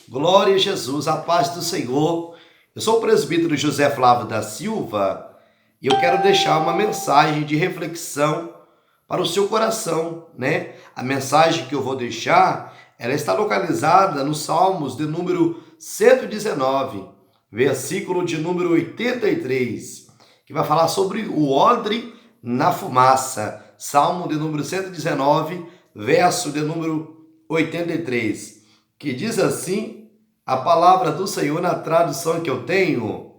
Glória a Jesus, a paz do Senhor. Eu sou o presbítero José Flávio da Silva e eu quero deixar uma mensagem de reflexão para o seu coração, né? A mensagem que eu vou deixar, ela está localizada nos Salmos de número 119, versículo de número 83, que vai falar sobre o odre na fumaça. Salmo de número 119, verso de número 83, que diz assim a palavra do Senhor na tradução que eu tenho: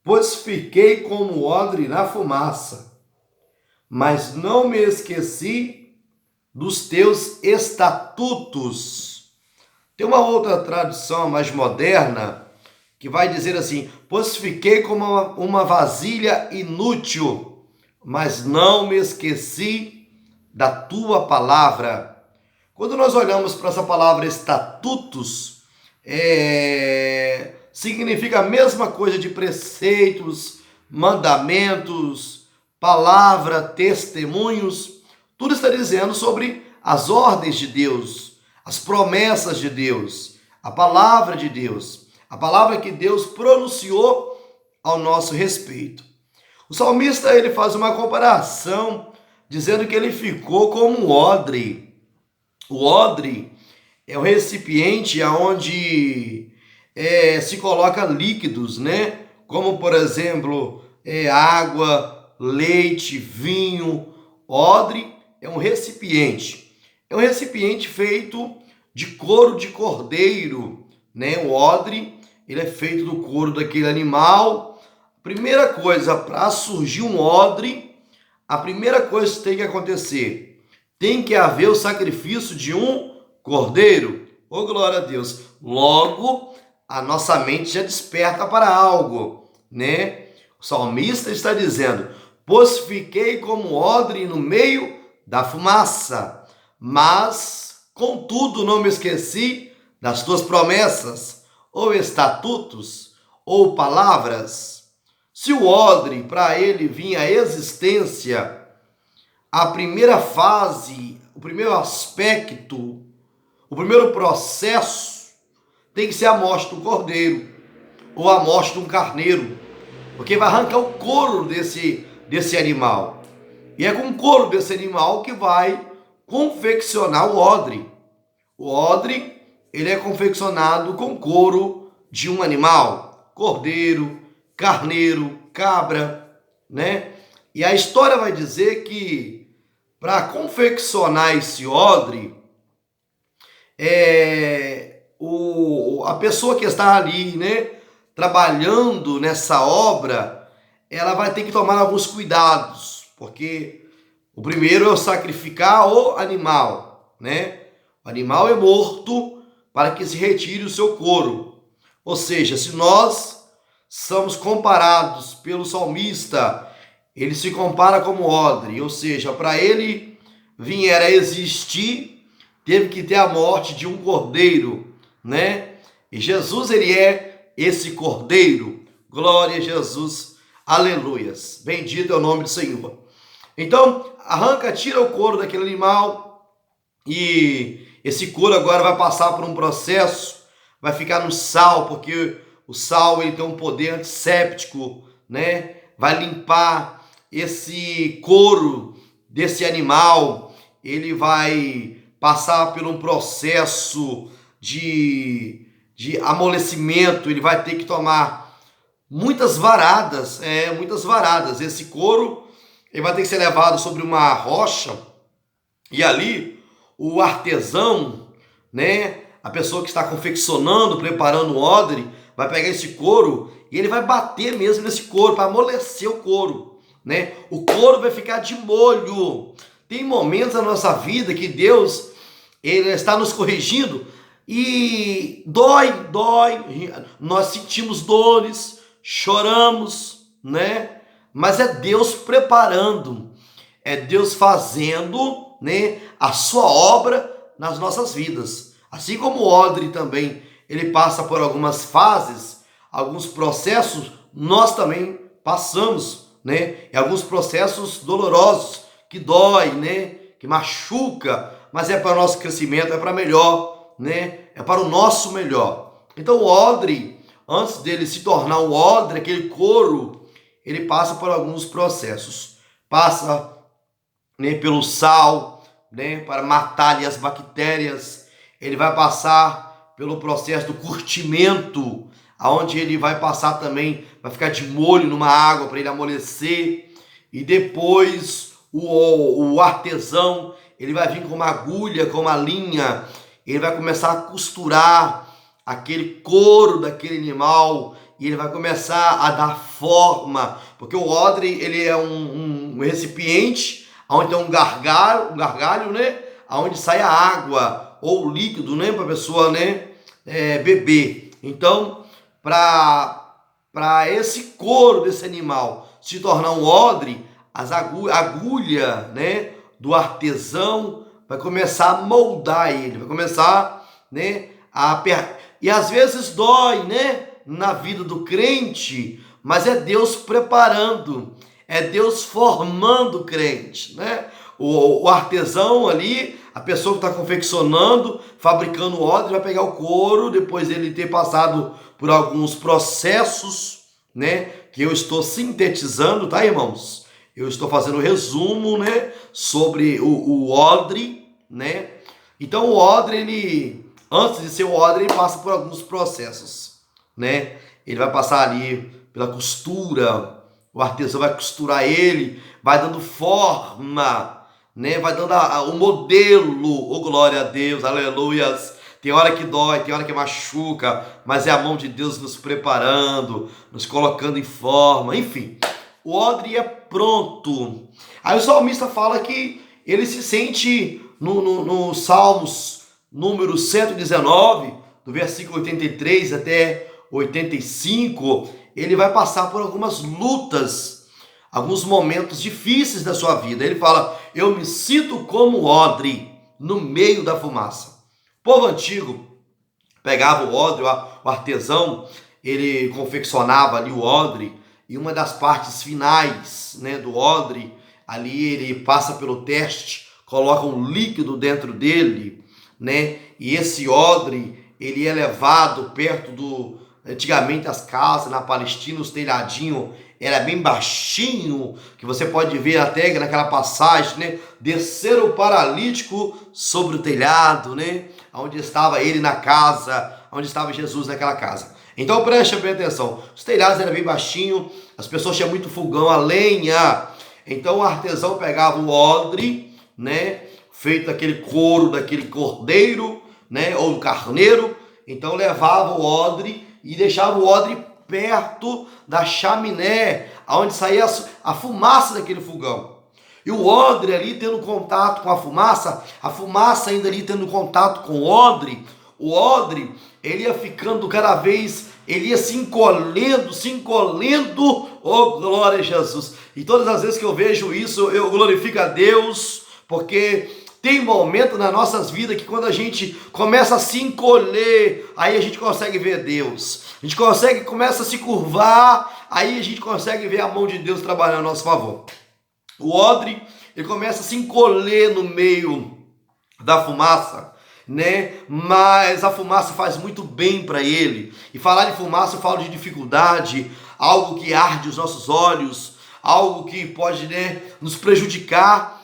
pois fiquei como odre na fumaça, mas não me esqueci dos teus estatutos. Tem uma outra tradução mais moderna que vai dizer assim: pois fiquei como uma vasilha inútil, mas não me esqueci da tua palavra. Quando nós olhamos para essa palavra estatutos, significa a mesma coisa de preceitos, mandamentos, palavra, testemunhos. Tudo está dizendo sobre as ordens de Deus, as promessas de Deus, a palavra de Deus, a palavra que Deus pronunciou ao nosso respeito. O salmista ele faz uma comparação dizendo que ele ficou como um odre. O odre é um recipiente onde se coloca líquidos, né? Como, por exemplo, água, leite, vinho. Odre é um recipiente. É um recipiente feito de couro de cordeiro, né? O odre, ele é feito do couro daquele animal. Primeira coisa, para surgir um odre, a primeira coisa que tem que acontecer, tem que haver o sacrifício de um cordeiro. Oh, glória a Deus. Logo, a nossa mente já desperta para algo, né? O salmista está dizendo: pois fiquei como odre no meio da fumaça, mas, contudo, não me esqueci das tuas promessas, ou estatutos, ou palavras. Se o odre, para ele vinha a existência, a primeira fase, o primeiro aspecto, o primeiro processo tem que ser a morte do cordeiro ou a morte de um carneiro, porque vai arrancar o couro desse animal. E é com o couro desse animal que vai confeccionar o odre. O odre, ele é confeccionado com couro de um animal, cordeiro, carneiro, cabra, né? E a história vai dizer que para confeccionar esse odre, a pessoa que está ali, né, trabalhando nessa obra, ela vai ter que tomar alguns cuidados, porque o primeiro é o sacrificar o animal, né? O animal é morto para que se retire o seu couro. Ou seja, se nós somos comparados pelo salmista, ele se compara como odre, ou seja, para ele vier a existir, teve que ter a morte de um cordeiro, né? E Jesus, ele é esse cordeiro. Glória a Jesus, aleluias. Bendito é o nome do Senhor. Então, tira o couro daquele animal e esse couro agora vai passar por um processo, vai ficar no sal, porque o sal ele tem um poder antisséptico, né? Vai limpar esse couro desse animal, ele vai passar por um processo de amolecimento, ele vai ter que tomar muitas varadas. Esse couro ele vai ter que ser levado sobre uma rocha e ali o artesão, né, a pessoa que está confeccionando, preparando o odre, vai pegar esse couro e ele vai bater mesmo nesse couro para amolecer o couro, né? O couro vai ficar de molho. Tem momentos na nossa vida que Deus ele está nos corrigindo e dói, nós sentimos dores, choramos, né? Mas é Deus preparando, é Deus fazendo, né, a sua obra nas nossas vidas. Assim como o odre também, ele passa por algumas fases, alguns processos, nós também passamos, né? E alguns processos dolorosos, que dói, né? Que machuca, mas é para o nosso crescimento, é para melhor, né? É para o nosso melhor. Então o odre, antes dele se tornar um odre, aquele couro, ele passa por alguns processos. Passa, né, pelo sal, né, para matar ali as bactérias. Ele vai passar pelo processo do curtimento, aonde ele vai passar também, vai ficar de molho numa água para ele amolecer. E depois o artesão, ele vai vir com uma agulha, com uma linha, ele vai começar a costurar aquele couro daquele animal e ele vai começar a dar forma, porque o odre, ele é um recipiente onde tem um gargalho, né, onde sai a água ou líquido, né, para a pessoa, né, beber. Então, para esse couro desse animal se tornar um odre, a agulha, né, do artesão vai começar a moldar ele, vai começar, né, e às vezes dói, né, na vida do crente, mas é Deus preparando, é Deus formando o crente, né? O artesão ali, a pessoa que está confeccionando, fabricando o odre, vai pegar o couro, depois ele ter passado por alguns processos, né, que eu estou sintetizando, tá, irmãos? Eu estou fazendo um resumo, né, sobre o odre, né? Então o odre, ele, antes de ser o odre, ele passa por alguns processos, né? Ele vai passar ali pela costura, o artesão vai costurar ele, vai dando forma, né? Vai dando o modelo, oh glória a Deus, aleluias. Tem hora que dói, tem hora que machuca, mas é a mão de Deus nos preparando, nos colocando em forma, enfim. O odre é pronto. Aí o salmista fala que ele se sente no Salmos número 119, do versículo 83 até 85, ele vai passar por algumas lutas, alguns momentos difíceis da sua vida. Ele fala: eu me sinto como odre no meio da fumaça. O povo antigo pegava o odre, o artesão, ele confeccionava ali o odre, e uma das partes finais, né, do odre, ali ele passa pelo teste, coloca um líquido dentro dele, né, e esse odre, ele é levado perto do... Antigamente as casas na Palestina, os telhadinhos era bem baixinho, que você pode ver até naquela passagem, né, descer o paralítico sobre o telhado, né, onde estava ele na casa, onde estava Jesus naquela casa. Então preste bem atenção, os telhados eram bem baixinhos, as pessoas tinham muito fogão a lenha, então o artesão pegava o odre, né, feito daquele couro, daquele cordeiro, né, ou do carneiro, então levava o odre e deixava o odre perto da chaminé, onde saía a fumaça daquele fogão. E o odre ali tendo contato com a fumaça ainda ali tendo contato com o odre, ele ia ficando cada vez, ele ia se encolhendo, oh glória a Jesus. E todas as vezes que eu vejo isso, eu glorifico a Deus, porque tem momento nas nossas vidas que quando a gente começa a se encolher, aí a gente consegue ver Deus. A gente começa a se curvar, aí a gente consegue ver a mão de Deus trabalhando a nosso favor. O odre, ele começa a se encolher no meio da fumaça, né? Mas a fumaça faz muito bem para ele. E falar de fumaça, eu falo de dificuldade, algo que arde os nossos olhos, algo que pode, né, nos prejudicar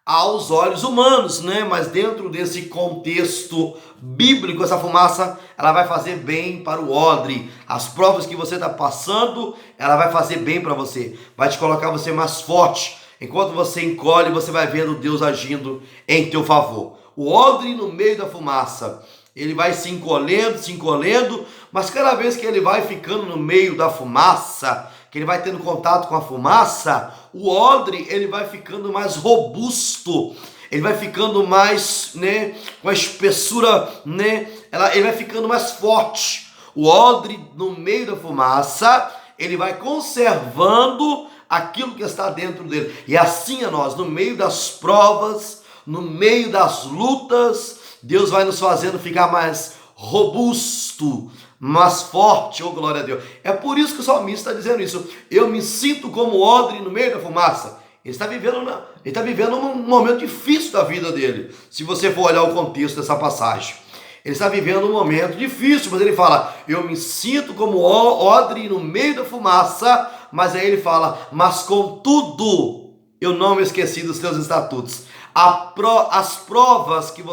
aos olhos humanos, né? Mas dentro desse contexto bíblico, essa fumaça, ela vai fazer bem para o odre. As provas que você está passando, ela vai fazer bem para você, vai te colocar você mais forte. Enquanto você encolhe, você vai vendo Deus agindo em teu favor. O odre no meio da fumaça, ele vai se encolhendo, mas cada vez que ele vai ficando no meio da fumaça, que ele vai tendo contato com a fumaça, o odre, ele vai ficando mais robusto, ele vai ficando mais, né, com a espessura, né, ele vai ficando mais forte. O odre no meio da fumaça, ele vai conservando aquilo que está dentro dele. E assim a nós, no meio das provas, no meio das lutas, Deus vai nos fazendo ficar mais robusto, mais forte, oh glória a Deus. É por isso que o salmista está dizendo isso. Eu me sinto como odre no meio da fumaça. Ele está vivendo um momento difícil da vida dele, se você for olhar o contexto dessa passagem. Ele está vivendo um momento difícil, mas ele fala, eu me sinto como odre no meio da fumaça, mas aí ele fala, mas contudo, eu não me esqueci dos teus estatutos. As provas que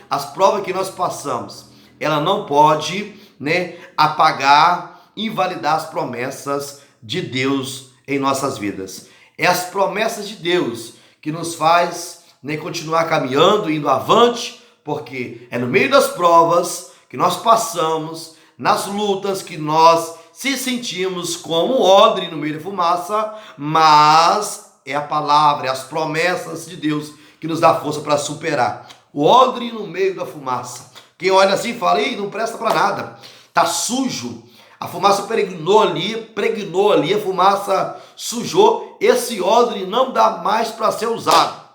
as provas que nós passamos, ela não pode, apagar, invalidar as promessas de Deus em nossas vidas. É as promessas de Deus que nos faz, continuar caminhando, indo avante, porque é no meio das provas que nós passamos, nas lutas que nós se sentimos como odre no meio da fumaça, mas é a palavra, é as promessas de Deus que nos dá força para superar. O odre no meio da fumaça. Quem olha assim fala, não presta para nada, tá sujo. A fumaça pregnou ali, a fumaça sujou, esse odre não dá mais para ser usado.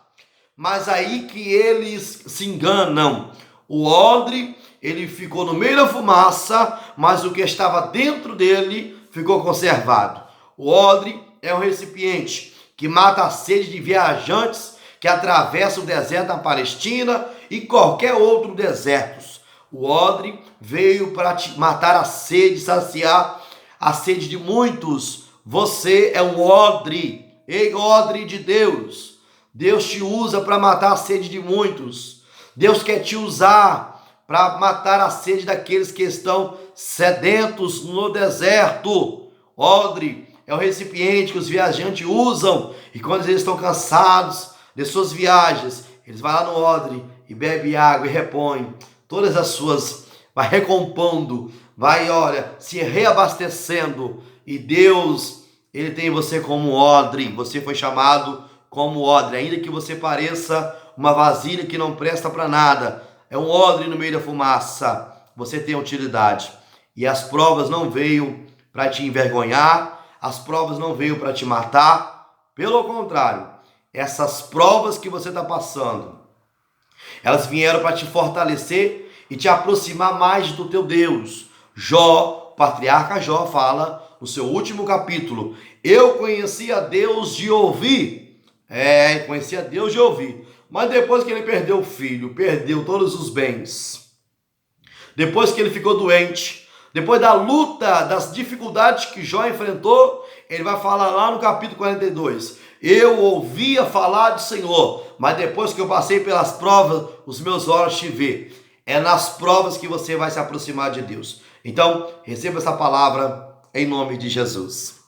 Mas aí que eles se enganam. O odre, ele ficou no meio da fumaça, mas o que estava dentro dele ficou conservado. O odre é um recipiente que mata a sede de viajantes que atravessam o deserto da Palestina e qualquer outro deserto. O odre veio para matar a sede, saciar a sede de muitos. Você é um odre, ei, odre de Deus. Deus te usa para matar a sede de muitos. Deus quer te usar para matar a sede daqueles que estão sedentos no deserto. Odre é o recipiente que os viajantes usam e quando eles estão cansados de suas viagens, eles vão lá no odre e bebem água e repõem todas as suas, vai recompondo, vai, se reabastecendo. E Deus, ele tem você como odre. Você foi chamado como odre, ainda que você pareça uma vasilha que não presta para nada, é um odre no meio da fumaça, você tem utilidade. E as provas não veio para te envergonhar, as provas não veio para te matar, pelo contrário, essas provas que você está passando, elas vieram para te fortalecer e te aproximar mais do teu Deus. Jó, o patriarca Jó fala no seu último capítulo, eu conheci a Deus de ouvir. Conhecia Deus de ouvir. Mas depois que ele perdeu o filho, perdeu todos os bens, depois que ele ficou doente, depois da luta, das dificuldades que Jó enfrentou, ele vai falar lá no capítulo 42, eu ouvia falar do Senhor, mas depois que eu passei pelas provas, os meus olhos te vê. É nas provas que você vai se aproximar de Deus. Então, receba essa palavra em nome de Jesus.